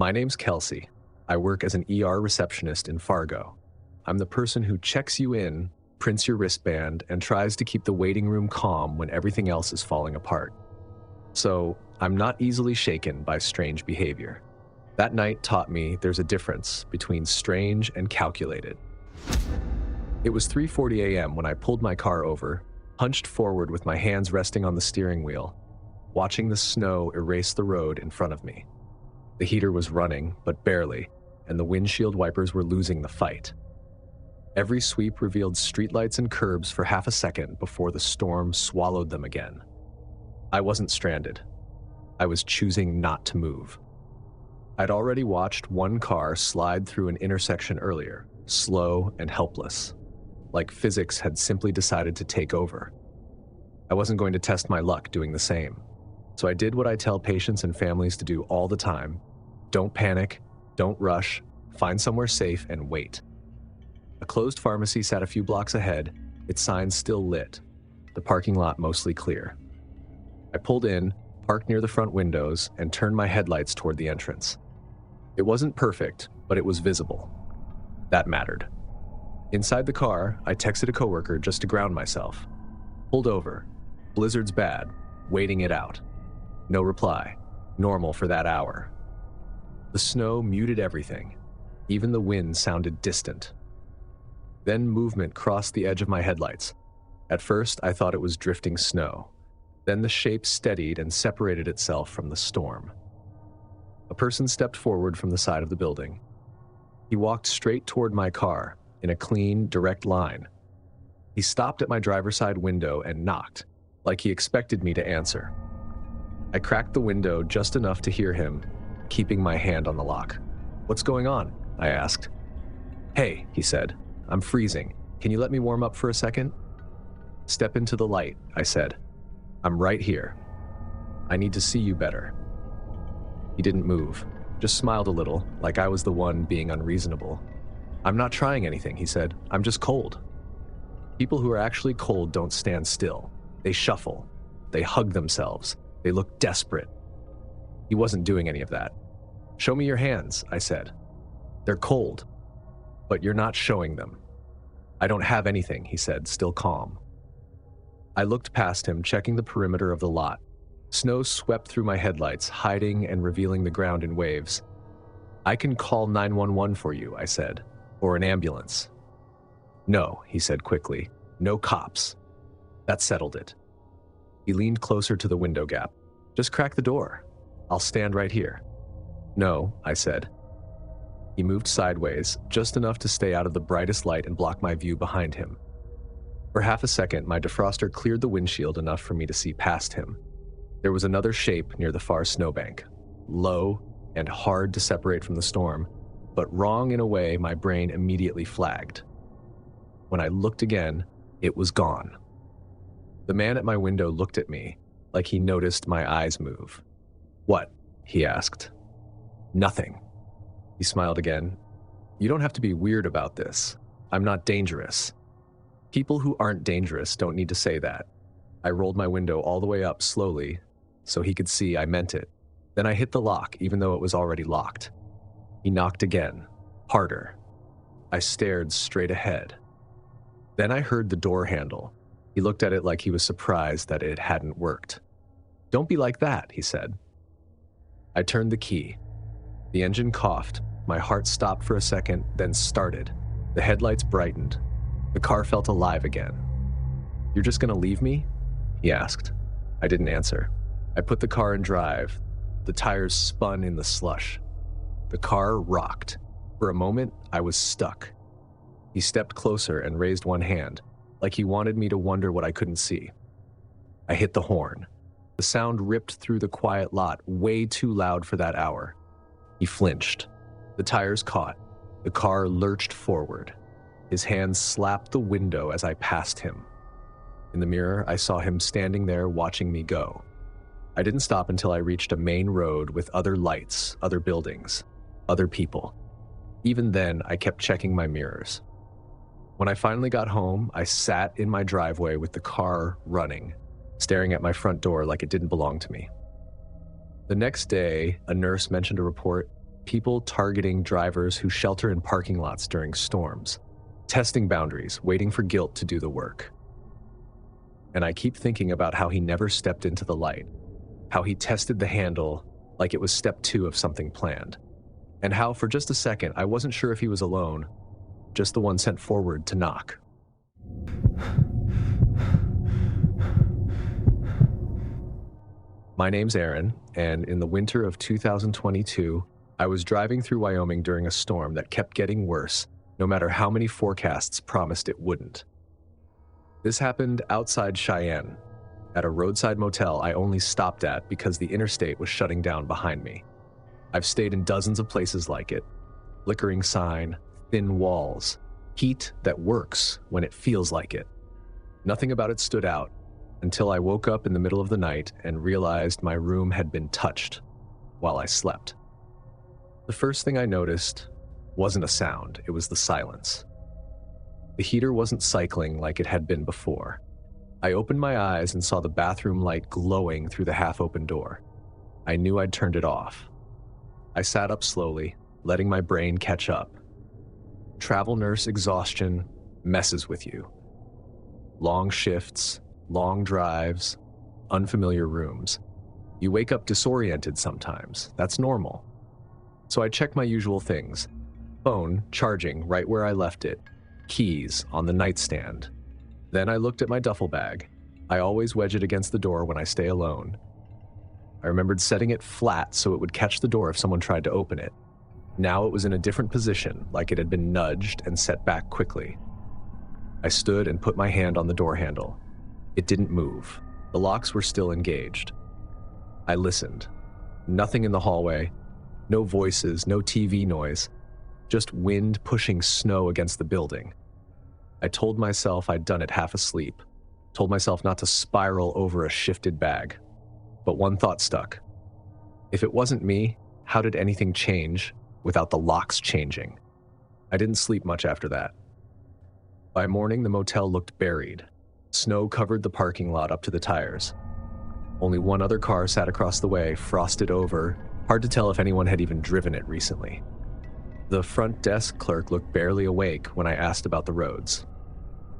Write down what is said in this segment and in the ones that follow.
My name's Kelsey. I work as an ER receptionist in Fargo. I'm the person who checks you in, prints your wristband, and tries to keep the waiting room calm when everything else is falling apart. So, I'm not easily shaken by strange behavior. That night taught me there's a difference between strange and calculated. It was 3:40 a.m. when I pulled my car over, hunched forward with my hands resting on the steering wheel, watching the snow erase the road in front of me. The heater was running, but barely, and the windshield wipers were losing the fight. Every sweep revealed streetlights and curbs for half a second before the storm swallowed them again. I wasn't stranded. I was choosing not to move. I'd already watched one car slide through an intersection earlier, slow and helpless, like physics had simply decided to take over. I wasn't going to test my luck doing the same. So I did what I tell patients and families to do all the time. Don't panic, don't rush, find somewhere safe and wait. A closed pharmacy sat a few blocks ahead, its signs still lit, the parking lot mostly clear. I pulled in, parked near the front windows, and turned my headlights toward the entrance. It wasn't perfect, but it was visible. That mattered. Inside the car, I texted a coworker just to ground myself. Pulled over. Blizzard's bad. Waiting it out. No reply. Normal for that hour. The snow muted everything. Even the wind sounded distant. Then movement crossed the edge of my headlights. At first, I thought it was drifting snow. Then the shape steadied and separated itself from the storm. A person stepped forward from the side of the building. He walked straight toward my car, in a clean, direct line. He stopped at my driver's side window and knocked, like he expected me to answer. I cracked the window just enough to hear him, keeping my hand on the lock. "What's going on?" I asked. "Hey," he said, "I'm freezing. Can you let me warm up for a second?" "Step into the light," I said. "I'm right here. I need to see you better." He didn't move, just smiled a little, like I was the one being unreasonable. "I'm not trying anything," he said. "I'm just cold." People who are actually cold don't stand still. They shuffle. They hug themselves. They look desperate. He wasn't doing any of that. "Show me your hands," I said. "They're cold, but you're not showing them." "I don't have anything," he said, still calm. I looked past him, checking the perimeter of the lot. Snow swept through my headlights, hiding and revealing the ground in waves. "I can call 911 for you," I said, "or an ambulance." "No," he said quickly. "No cops." That settled it. He leaned closer to the window gap. "Just crack the door. I'll stand right here." "No," I said. He moved sideways, just enough to stay out of the brightest light and block my view behind him. For half a second, my defroster cleared the windshield enough for me to see past him. There was another shape near the far snowbank, low and hard to separate from the storm, but wrong in a way my brain immediately flagged. When I looked again, it was gone. The man at my window looked at me, like he noticed my eyes move. "What?" he asked. "Nothing." He smiled again. "You don't have to be weird about this. I'm not dangerous." People who aren't dangerous don't need to say that. I rolled my window all the way up slowly, so he could see I meant it. Then I hit the lock, even though it was already locked. He knocked again, harder. I stared straight ahead. Then I heard the door handle. He looked at it like he was surprised that it hadn't worked. "Don't be like that," he said. I turned the key. The engine coughed. My heart stopped for a second, then started. The headlights brightened. The car felt alive again. "You're just gonna leave me?" he asked. I didn't answer. I put the car in drive. The tires spun in the slush. The car rocked. For a moment, I was stuck. He stepped closer and raised one hand, like he wanted me to wonder what I couldn't see. I hit the horn. The sound ripped through the quiet lot, way too loud for that hour. He flinched. The tires caught. The car lurched forward. His hands slapped the window as I passed him. In the mirror, I saw him standing there watching me go. I didn't stop until I reached a main road with other lights, other buildings, other people. Even then, I kept checking my mirrors. When I finally got home, I sat in my driveway with the car running, staring at my front door like it didn't belong to me. The next day, a nurse mentioned a report People targeting drivers who shelter in parking lots during storms, testing boundaries, waiting for guilt to do the work. And I keep thinking about how he never stepped into the light, how he tested the handle like it was step 2 of something planned, and how for just a second I wasn't sure if he was alone, just the one sent forward to knock. My name's Aaron, and in the winter of 2022, I was driving through Wyoming during a storm that kept getting worse, no matter how many forecasts promised it wouldn't. This happened outside Cheyenne, at a roadside motel I only stopped at because the interstate was shutting down behind me. I've stayed in dozens of places like it. Flickering sign, thin walls, heat that works when it feels like it. Nothing about it stood out until I woke up in the middle of the night and realized my room had been touched while I slept. The first thing I noticed wasn't a sound, it was the silence. The heater wasn't cycling like it had been before. I opened my eyes and saw the bathroom light glowing through the half-open door. I knew I'd turned it off. I sat up slowly, letting my brain catch up. Travel nurse exhaustion messes with you. Long shifts, long drives, unfamiliar rooms. You wake up disoriented sometimes. That's normal. So I checked my usual things. Phone charging right where I left it. Keys on the nightstand. Then I looked at my duffel bag. I always wedge it against the door when I stay alone. I remembered setting it flat so it would catch the door if someone tried to open it. Now it was in a different position, like it had been nudged and set back quickly. I stood and put my hand on the door handle. It didn't move. The locks were still engaged. I listened. Nothing in the hallway. No voices, no TV noise. Just wind pushing snow against the building. I told myself I'd done it half asleep. Told myself not to spiral over a shifted bag. But one thought stuck. If it wasn't me, how did anything change without the locks changing? I didn't sleep much after that. By morning, the motel looked buried. Snow covered the parking lot up to the tires. Only one other car sat across the way, frosted over. Hard to tell if anyone had even driven it recently. The front desk clerk looked barely awake when I asked about the roads.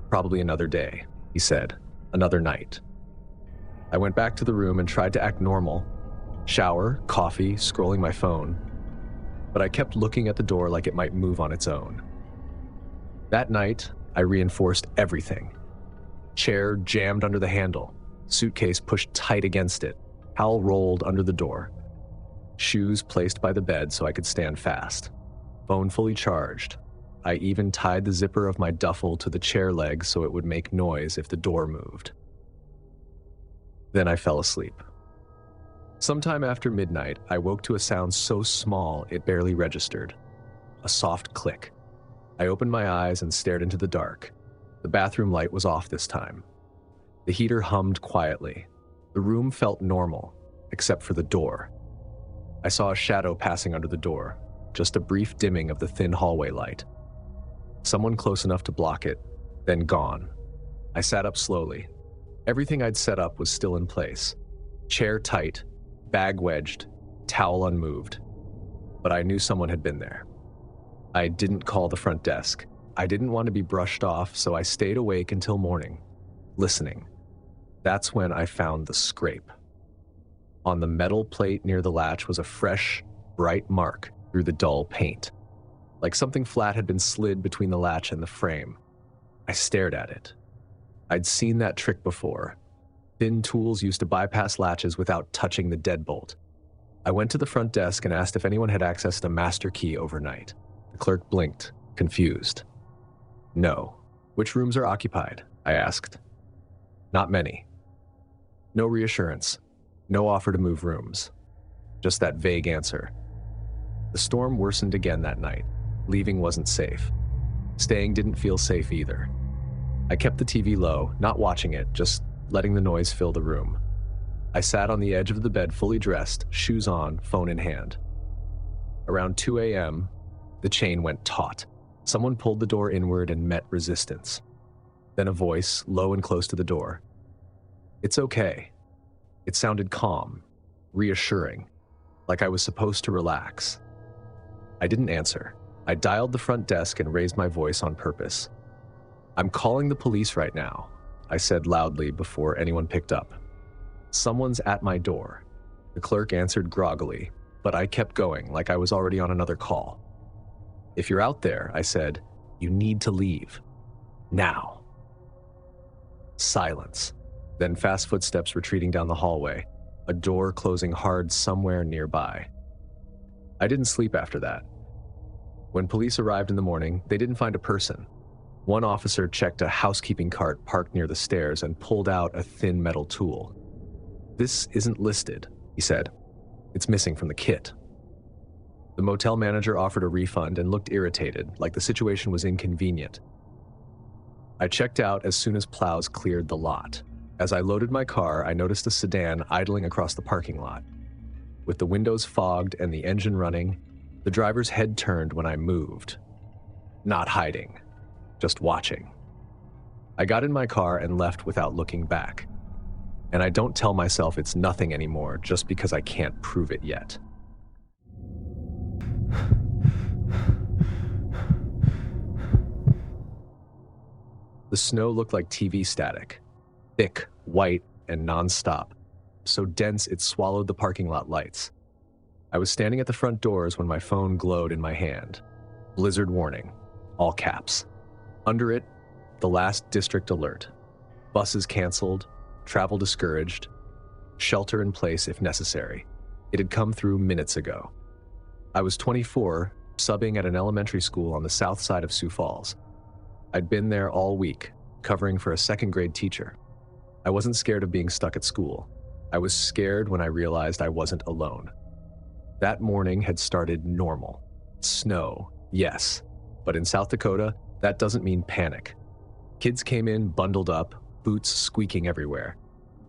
Probably another day, he said. Another night. I went back to the room and tried to act normal. Shower, coffee, scrolling my phone. But I kept looking at the door like it might move on its own. That night, I reinforced everything. Chair jammed under the handle. Suitcase pushed tight against it. Towel rolled under the door. Shoes placed by the bed so I could stand fast. Phone fully charged. I even tied the zipper of my duffel to the chair leg so it would make noise if the door moved. Then I fell asleep. Sometime after midnight, I woke to a sound so small it barely registered. A soft click. I opened my eyes and stared into the dark. The bathroom light was off this time. The heater hummed quietly. The room felt normal, except for the door. I saw a shadow passing under the door, just a brief dimming of the thin hallway light. Someone close enough to block it, then gone. I sat up slowly. Everything I'd set up was still in place. Chair tight, bag wedged, towel unmoved. But I knew someone had been there. I didn't call the front desk. I didn't want to be brushed off, so I stayed awake until morning, listening. That's when I found the scrape. On the metal plate near the latch was a fresh, bright mark through the dull paint, like something flat had been slid between the latch and the frame. I stared at it. I'd seen that trick before. Thin tools used to bypass latches without touching the deadbolt. I went to the front desk and asked if anyone had accessed a master key overnight. The clerk blinked, confused. No. Which rooms are occupied? I asked. Not many. No reassurance. No offer to move rooms. Just that vague answer. The storm worsened again that night. Leaving wasn't safe. Staying didn't feel safe either. I kept the TV low, not watching it, just letting the noise fill the room. I sat on the edge of the bed fully dressed, shoes on, phone in hand. Around 2 a.m., the chain went taut. Someone pulled the door inward and met resistance. Then a voice, low and close to the door. It's okay. It sounded calm, reassuring, like I was supposed to relax. I didn't answer. I dialed the front desk and raised my voice on purpose. "I'm calling the police right now," I said loudly before anyone picked up. "Someone's at my door." The clerk answered groggily, but I kept going like I was already on another call. "If you're out there," I said, "you need to leave. Now." Silence. Then fast footsteps retreating down the hallway, a door closing hard somewhere nearby. I didn't sleep after that. When police arrived in the morning, they didn't find a person. One officer checked a housekeeping cart parked near the stairs and pulled out a thin metal tool. "This isn't listed," he said. "It's missing from the kit." The motel manager offered a refund and looked irritated, like the situation was inconvenient. I checked out as soon as plows cleared the lot. As I loaded my car, I noticed a sedan idling across the parking lot. With the windows fogged and the engine running, the driver's head turned when I moved. Not hiding, just watching. I got in my car and left without looking back. And I don't tell myself it's nothing anymore just because I can't prove it yet. The snow looked like TV static, thick, white, and non-stop, so dense it swallowed the parking lot lights. I was standing at the front doors when my phone glowed in my hand. Blizzard warning, all caps. Under it, the last district alert. Buses canceled, travel discouraged, shelter in place if necessary. It had come through minutes ago. I was 24, subbing at an elementary school on the south side of Sioux Falls. I'd been there all week, covering for a second-grade teacher. I wasn't scared of being stuck at school. I was scared when I realized I wasn't alone. That morning had started normal. Snow, yes, but in South Dakota, that doesn't mean panic. Kids came in bundled up, boots squeaking everywhere.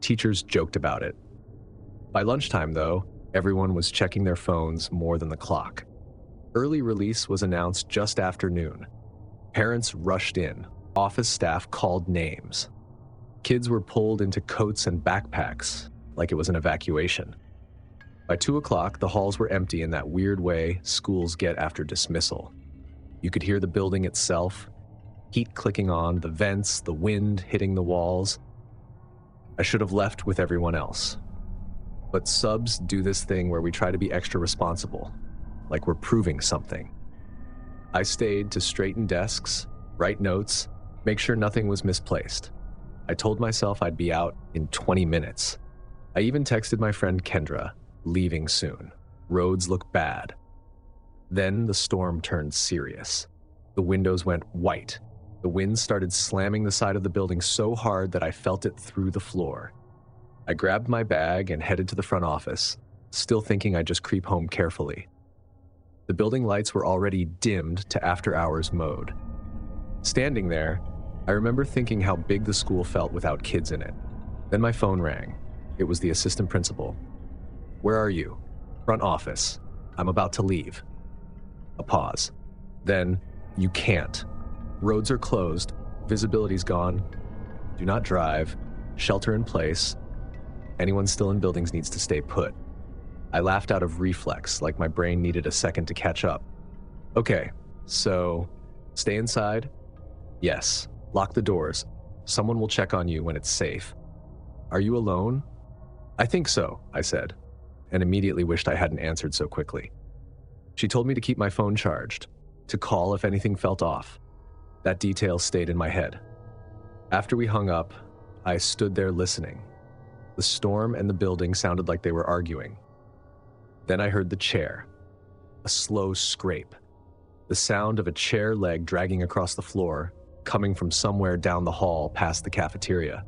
Teachers joked about it. By lunchtime, though, everyone was checking their phones more than the clock. Early release was announced just after noon. Parents rushed in. Office staff called names. Kids were pulled into coats and backpacks, like it was an evacuation. By 2 o'clock, the halls were empty in that weird way schools get after dismissal. You could hear the building itself, heat clicking on, the vents, the wind hitting the walls. I should have left with everyone else. But subs do this thing where we try to be extra responsible, like we're proving something. I stayed to straighten desks, write notes, make sure nothing was misplaced. I told myself I'd be out in 20 minutes. I even texted my friend Kendra, leaving soon. Roads look bad. Then the storm turned serious. The windows went white. The wind started slamming the side of the building so hard that I felt it through the floor. I grabbed my bag and headed to the front office, still thinking I'd just creep home carefully. The building lights were already dimmed to after-hours mode. Standing there, I remember thinking how big the school felt without kids in it. Then my phone rang. It was the assistant principal. "Where are you?" "Front office. I'm about to leave." A pause. Then, "You can't. Roads are closed. Visibility's gone. Do not drive. Shelter in place. Anyone still in buildings needs to stay put." I laughed out of reflex, like my brain needed a second to catch up. "Okay, so stay inside?" "Yes. Lock the doors. Someone will check on you when it's safe." "Are you alone?" "I think so," I said, and immediately wished I hadn't answered so quickly. She told me to keep my phone charged, to call if anything felt off. That detail stayed in my head. After we hung up, I stood there listening. The storm and the building sounded like they were arguing. Then I heard the chair. A slow scrape. The sound of a chair leg dragging across the floor, coming from somewhere down the hall past the cafeteria.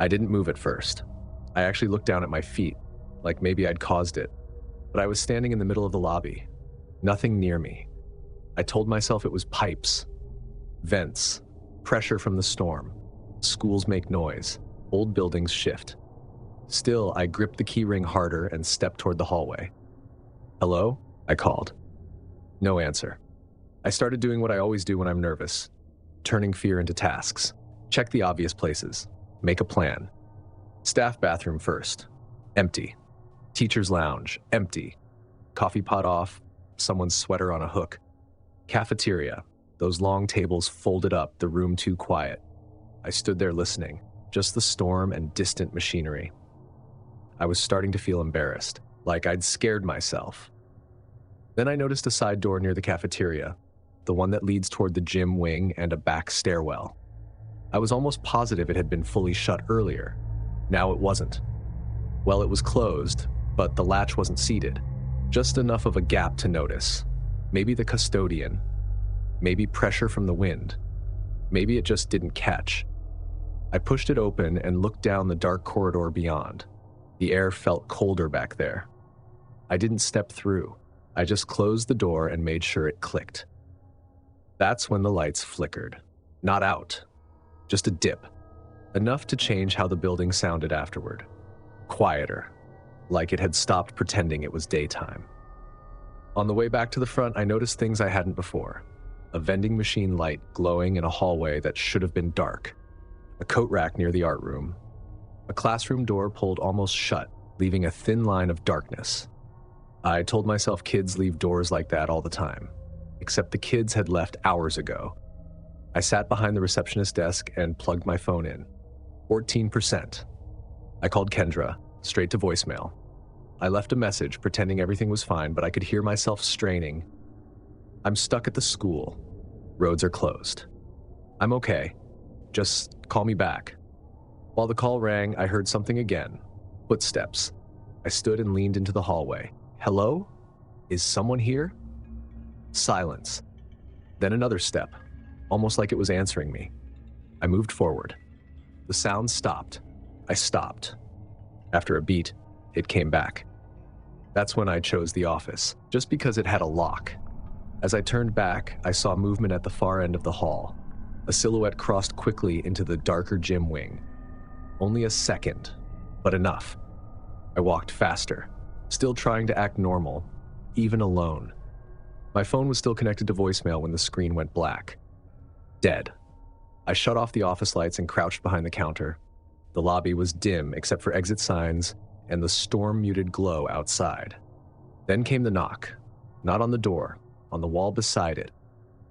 I didn't move at first. I actually looked down at my feet, like maybe I'd caused it. But I was standing in the middle of the lobby. Nothing near me. I told myself it was pipes. Vents. Pressure from the storm. Schools make noise. Old buildings shift. Still, I gripped the key ring harder and stepped toward the hallway. "Hello?" I called. No answer. I started doing what I always do when I'm nervous, turning fear into tasks. Check the obvious places. Make a plan. Staff bathroom first. Empty. Teacher's lounge. Empty. Coffee pot off. someone's sweater on a hook. Cafeteria, those long tables folded up, the room too quiet. I stood there listening, just the storm and distant machinery. I was starting to feel embarrassed, like I'd scared myself. Then I noticed a side door near the cafeteria, the one that leads toward the gym wing and a back stairwell. I was almost positive it had been fully shut earlier. Now it wasn't. Well, it was closed, but the latch wasn't seated. Just enough of a gap to notice. Maybe the custodian. Maybe pressure from the wind. Maybe it just didn't catch. I pushed it open and looked down the dark corridor beyond. The air felt colder back there. I didn't step through. I just closed the door and made sure it clicked. That's when the lights flickered. Not out. Just a dip. Enough to change how the building sounded afterward. Quieter. Like it had stopped pretending it was daytime. On the way back to the front, I noticed things I hadn't before. A vending machine light glowing in a hallway that should have been dark. A coat rack near the art room. A classroom door pulled almost shut, leaving a thin line of darkness. I told myself kids leave doors like that all the time, except the kids had left hours ago. I sat behind the receptionist's desk and plugged my phone in. 14%. I called Kendra, straight to voicemail. I left a message pretending everything was fine, but I could hear myself straining. I'm stuck at the school. Roads are closed. I'm okay. Just call me back. While the call rang, I heard something again. Footsteps. I stood and leaned into the hallway. Hello? Is someone here? Silence. Then another step, almost like it was answering me. I moved forward. The sound stopped. I stopped. After a beat, it came back. That's when I chose the office, just because it had a lock. As I turned back, I saw movement at the far end of the hall. A silhouette crossed quickly into the darker gym wing. Only a second, but enough. I walked faster, still trying to act normal, even alone. My phone was still connected to voicemail when the screen went black. Dead. I shut off the office lights and crouched behind the counter. The lobby was dim except for exit signs and the storm-muted glow outside. Then came the knock. Not on the door, on the wall beside it.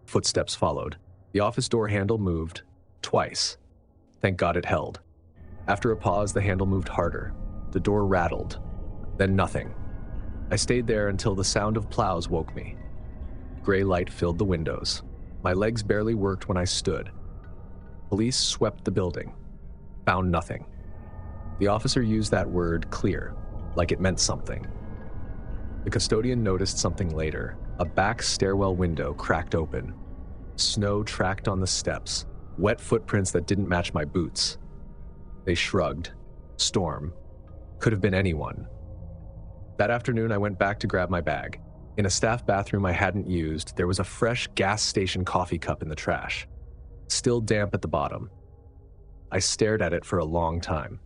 Footsteps followed. The office door handle moved, twice. Thank God it held. After a pause, the handle moved harder. The door rattled. Then nothing. I stayed there until the sound of plows woke me. Gray light filled the windows. My legs barely worked when I stood. Police swept the building. Found nothing. The officer used that word clear, like it meant something. The custodian noticed something later. A back stairwell window cracked open. Snow tracked on the steps, wet footprints that didn't match my boots. They shrugged. Storm. Could have been anyone. That afternoon, I went back to grab my bag. In a staff bathroom I hadn't used, there was a fresh gas station coffee cup in the trash, still damp at the bottom. I stared at it for a long time.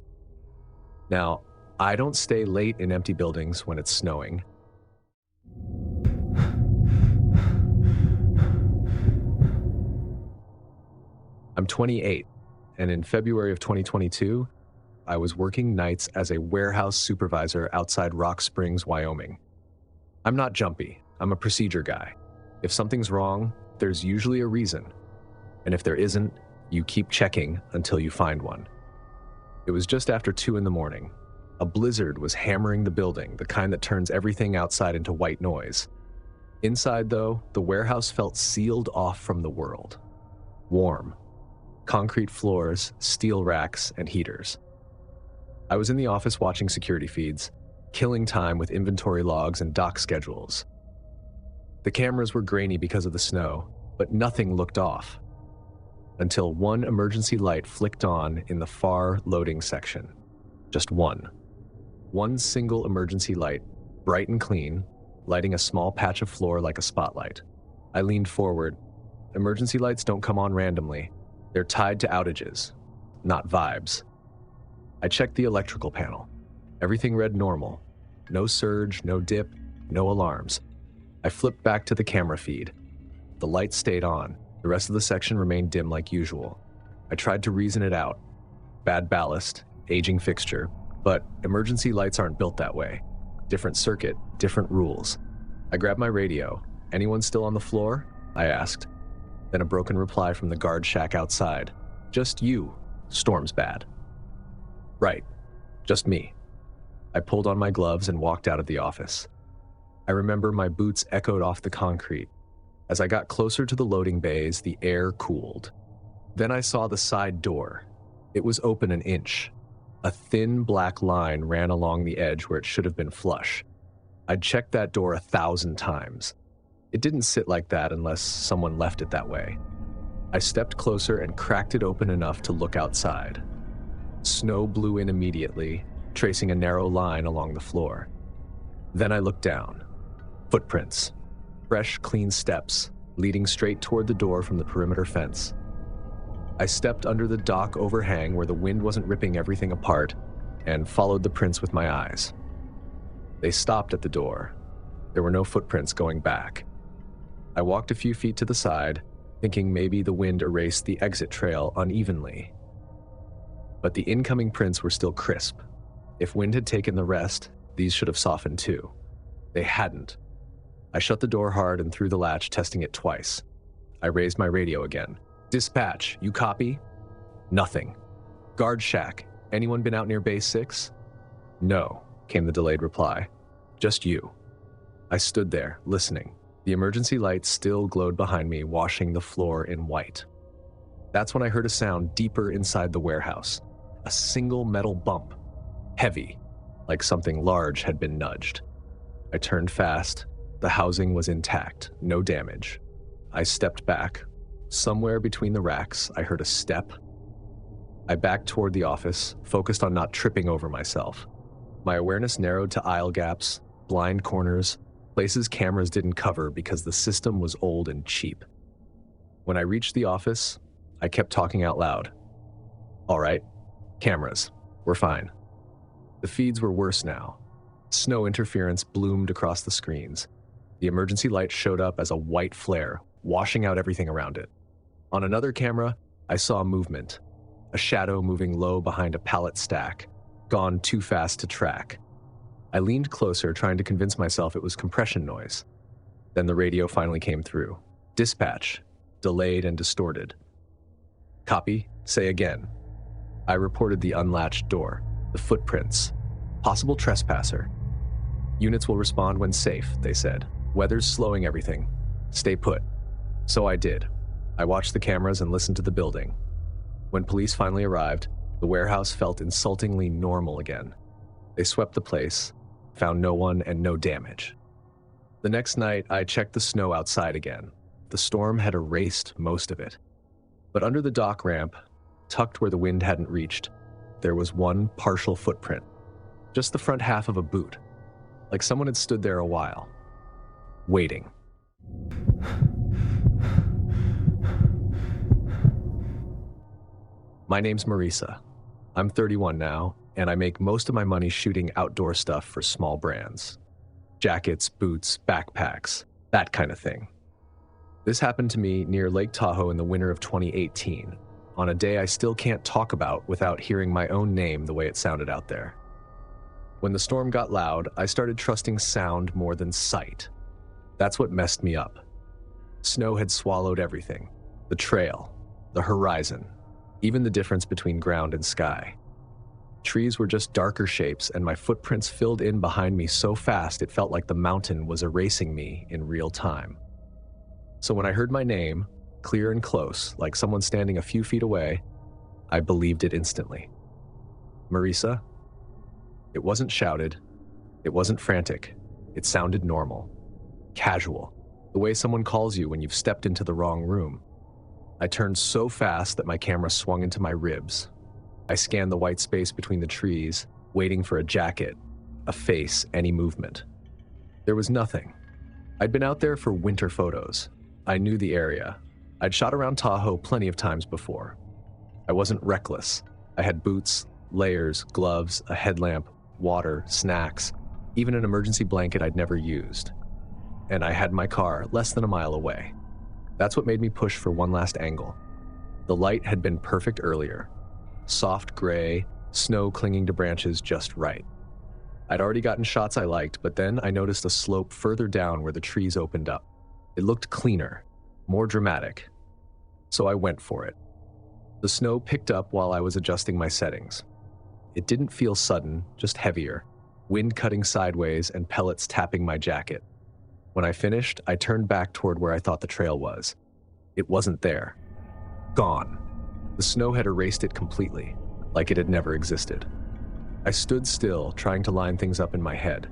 Now, I don't stay late in empty buildings when it's snowing. I'm 28, and in February of 2022, I was working nights as a warehouse supervisor outside Rock Springs, Wyoming. I'm not jumpy. I'm a procedure guy. If something's wrong, there's usually a reason. And if there isn't, you keep checking until you find one. It was just after 2 a.m. A blizzard was hammering the building, the kind that turns everything outside into white noise. Inside, though, the warehouse felt sealed off from the world. Warm. Concrete floors, steel racks, and heaters. I was in the office watching security feeds, killing time with inventory logs and dock schedules. The cameras were grainy because of the snow, but nothing looked off. Until one emergency light flicked on in the far loading section. Just one. One single emergency light, bright and clean, lighting a small patch of floor like a spotlight. I leaned forward. Emergency lights don't come on randomly. They're tied to outages, not vibes. I checked the electrical panel. Everything read normal. No surge, no dip, no alarms. I flipped back to the camera feed. The light stayed on. The rest of the section remained dim like usual. I tried to reason it out. Bad ballast, aging fixture, but emergency lights aren't built that way. Different circuit, different rules. I grabbed my radio. "Anyone still on the floor?" I asked. Then a broken reply from the guard shack outside. "Just you. Storm's bad." "Right. Just me." I pulled on my gloves and walked out of the office. I remember my boots echoed off the concrete. As I got closer to the loading bays, the air cooled. Then I saw the side door. It was open an inch. A thin black line ran along the edge where it should have been flush. I'd checked that door 1,000 times. It didn't sit like that unless someone left it that way. I stepped closer and cracked it open enough to look outside. Snow blew in immediately, tracing a narrow line along the floor. Then I looked down. Footprints. Fresh, clean steps, leading straight toward the door from the perimeter fence. I stepped under the dock overhang where the wind wasn't ripping everything apart and followed the prints with my eyes. They stopped at the door. There were no footprints going back. I walked a few feet to the side, thinking maybe the wind erased the exit trail unevenly. But the incoming prints were still crisp. If wind had taken the rest, these should have softened too. They hadn't. I shut the door hard and threw the latch, testing it twice. I raised my radio again. "Dispatch, you copy?" Nothing. "Guard shack, anyone been out near base 6? "No," came the delayed reply. "Just you." I stood there, listening. The emergency lights still glowed behind me, washing the floor in white. That's when I heard a sound deeper inside the warehouse. A single metal bump. Heavy, like something large had been nudged. I turned fast. The housing was intact, no damage. I stepped back. Somewhere between the racks, I heard a step. I backed toward the office, focused on not tripping over myself. My awareness narrowed to aisle gaps, blind corners, places cameras didn't cover because the system was old and cheap. When I reached the office, I kept talking out loud. "All right, cameras, we're fine." The feeds were worse now. Snow interference bloomed across the screens. The emergency light showed up as a white flare, washing out everything around it. On another camera, I saw movement. A shadow moving low behind a pallet stack, gone too fast to track. I leaned closer, trying to convince myself it was compression noise. Then the radio finally came through. "Dispatch," delayed and distorted. "Copy, say again." I reported the unlatched door, the footprints, possible trespasser. "Units will respond when safe," they said. "Weather's slowing everything. Stay put." So I did. I watched the cameras and listened to the building. When police finally arrived, the warehouse felt insultingly normal again. They swept the place, found no one and no damage. The next night, I checked the snow outside again. The storm had erased most of it. But under the dock ramp, tucked where the wind hadn't reached, there was one partial footprint. Just the front half of a boot. Like someone had stood there a while. Waiting. My name's Marisa. I'm 31 now, and I make most of my money shooting outdoor stuff for small brands. Jackets, boots, backpacks, that kind of thing. This happened to me near Lake Tahoe in the winter of 2018, on a day I still can't talk about without hearing my own name the way it sounded out there. When the storm got loud, I started trusting sound more than sight. That's what messed me up. Snow had swallowed everything. The trail, the horizon, even the difference between ground and sky. Trees were just darker shapes, and my footprints filled in behind me so fast it felt like the mountain was erasing me in real time. So when I heard my name, clear and close, like someone standing a few feet away, I believed it instantly. "Marisa?" It wasn't shouted. It wasn't frantic. It sounded normal. Casual. The way someone calls you when you've stepped into the wrong room. I turned so fast that my camera swung into my ribs. I scanned the white space between the trees, waiting for a jacket, a face, any movement. There was nothing. I'd been out there for winter photos. I knew the area. I'd shot around Tahoe plenty of times before. I wasn't reckless. I had boots, layers, gloves, a headlamp, water, snacks, even an emergency blanket I'd never used. And I had my car less than a mile away. That's what made me push for one last angle. The light had been perfect earlier. Soft gray, snow clinging to branches just right. I'd already gotten shots I liked, but then I noticed a slope further down where the trees opened up. It looked cleaner, more dramatic. So I went for it. The snow picked up while I was adjusting my settings. It didn't feel sudden, just heavier, wind cutting sideways and pellets tapping my jacket. When I finished, I turned back toward where I thought the trail was. It wasn't there. Gone. The snow had erased it completely, like it had never existed. I stood still, trying to line things up in my head.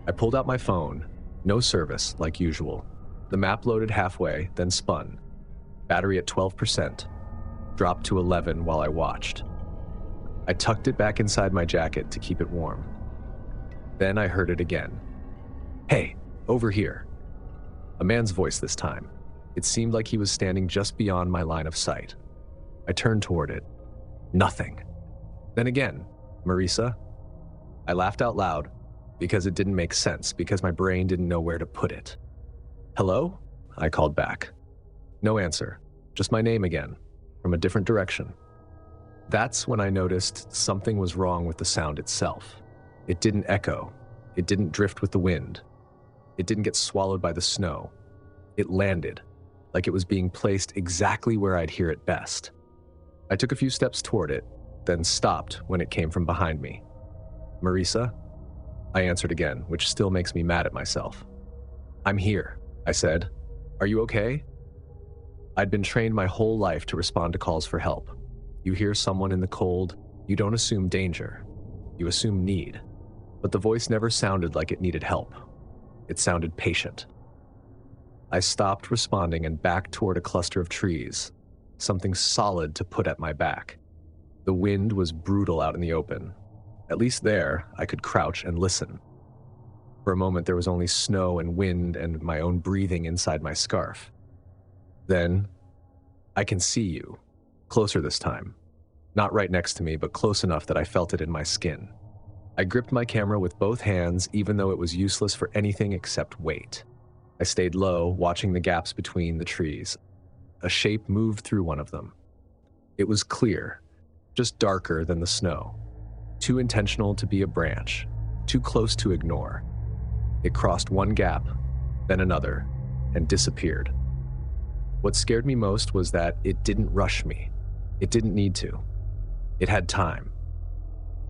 I pulled out my phone. No service, like usual. The map loaded halfway, then spun. Battery at 12%. Dropped to 11 while I watched. I tucked it back inside my jacket to keep it warm. Then I heard it again. "Hey, over here." A man's voice this time. It seemed like he was standing just beyond my line of sight. I turned toward it. Nothing. Then again, "Marisa?" I laughed out loud because it didn't make sense, because my brain didn't know where to put it. "Hello?" I called back. No answer, just my name again, from a different direction. That's when I noticed something was wrong with the sound itself. It didn't echo. It didn't drift with the wind. It didn't get swallowed by the snow. It landed, like it was being placed exactly where I'd hear it best. I took a few steps toward it, then stopped when it came from behind me. "Marisa?" I answered again, which still makes me mad at myself. "I'm here," I said. "Are you okay?" I'd been trained my whole life to respond to calls for help. You hear someone in the cold, you don't assume danger. You assume need. But the voice never sounded like it needed help. It sounded patient. I stopped responding and backed toward a cluster of trees, something solid to put at my back. The wind was brutal out in the open. At least there, I could crouch and listen. For a moment, there was only snow and wind and my own breathing inside my scarf. Then, "I can see you." Closer this time. Not right next to me, but close enough that I felt it in my skin. I gripped my camera with both hands, even though it was useless for anything except weight. I stayed low, watching the gaps between the trees. A shape moved through one of them. It was clear, just darker than the snow. Too intentional to be a branch, too close to ignore. It crossed one gap, then another, and disappeared. What scared me most was that it didn't rush me. It didn't need to. It had time.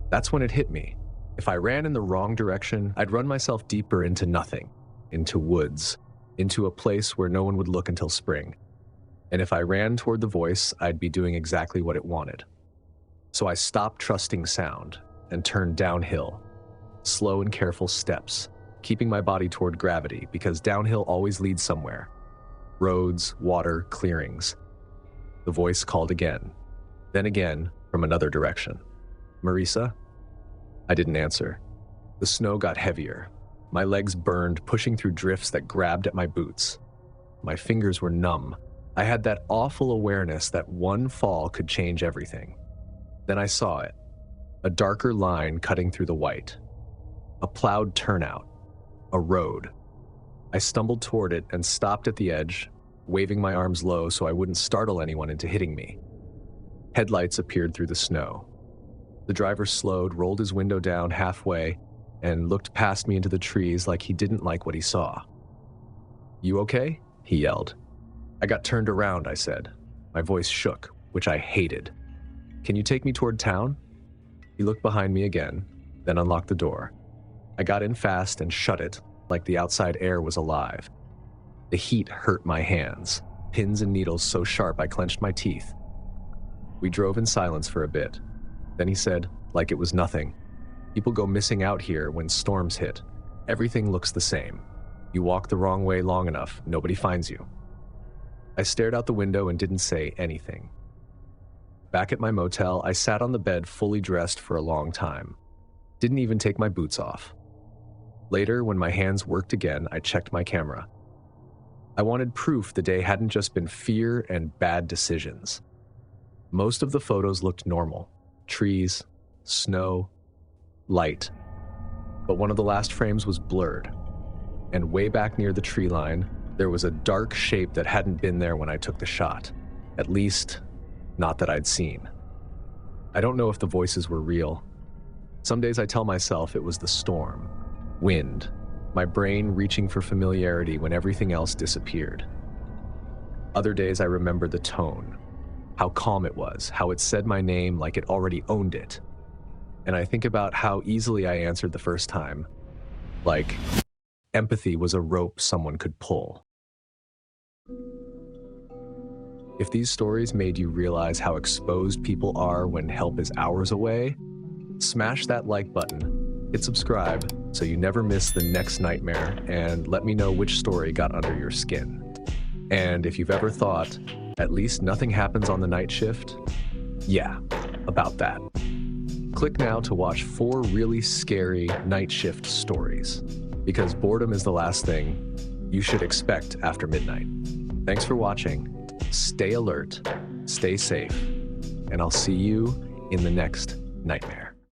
That's when it hit me. If I ran in the wrong direction, I'd run myself deeper into nothing, into woods, into a place where no one would look until spring. And if I ran toward the voice, I'd be doing exactly what it wanted. So I stopped trusting sound and turned downhill, slow and careful steps, keeping my body toward gravity, because downhill always leads somewhere. Roads, water, clearings. The voice called again, then again from another direction. "Marisa?" I didn't answer. The snow got heavier. My legs burned, pushing through drifts that grabbed at my boots. My fingers were numb. I had that awful awareness that one fall could change everything. Then I saw it, a darker line cutting through the white. A plowed turnout, a road. I stumbled toward it and stopped at the edge, waving my arms low so I wouldn't startle anyone into hitting me. Headlights appeared through the snow. The driver slowed, rolled his window down halfway, and looked past me into the trees like he didn't like what he saw. "You okay?" he yelled. I got turned around, I said. My voice shook, which I hated. "Can you take me toward town?" He looked behind me again, then unlocked the door. I got in fast and shut it, like the outside air was alive. The heat hurt my hands, pins and needles so sharp I clenched my teeth. We drove in silence for a bit. Then he said, like it was nothing, "People go missing out here when storms hit. Everything looks the same. You walk the wrong way long enough, nobody finds you." I stared out the window and didn't say anything. Back at my motel, I sat on the bed fully dressed for a long time. Didn't even take my boots off. Later, when my hands worked again, I checked my camera. I wanted proof the day hadn't just been fear and bad decisions. Most of the photos looked normal. Trees, snow, light. But one of the last frames was blurred. And way back near the tree line, there was a dark shape that hadn't been there when I took the shot. At least, not that I'd seen. I don't know if the voices were real. Some days I tell myself it was the storm, wind, my brain reaching for familiarity when everything else disappeared. Other days I remember the tone, how calm it was, how it said my name like it already owned it. And I think about how easily I answered the first time, like empathy was a rope someone could pull. If these stories made you realize how exposed people are when help is hours away, smash that like button, hit subscribe so you never miss the next nightmare, and let me know which story got under your skin. And if you've ever thought, at least nothing happens on the night shift, yeah, about that. Click now to watch 4 really scary night shift stories, because boredom is the last thing you should expect after midnight. Thanks for watching. Stay alert, stay safe, and I'll see you in the next nightmare.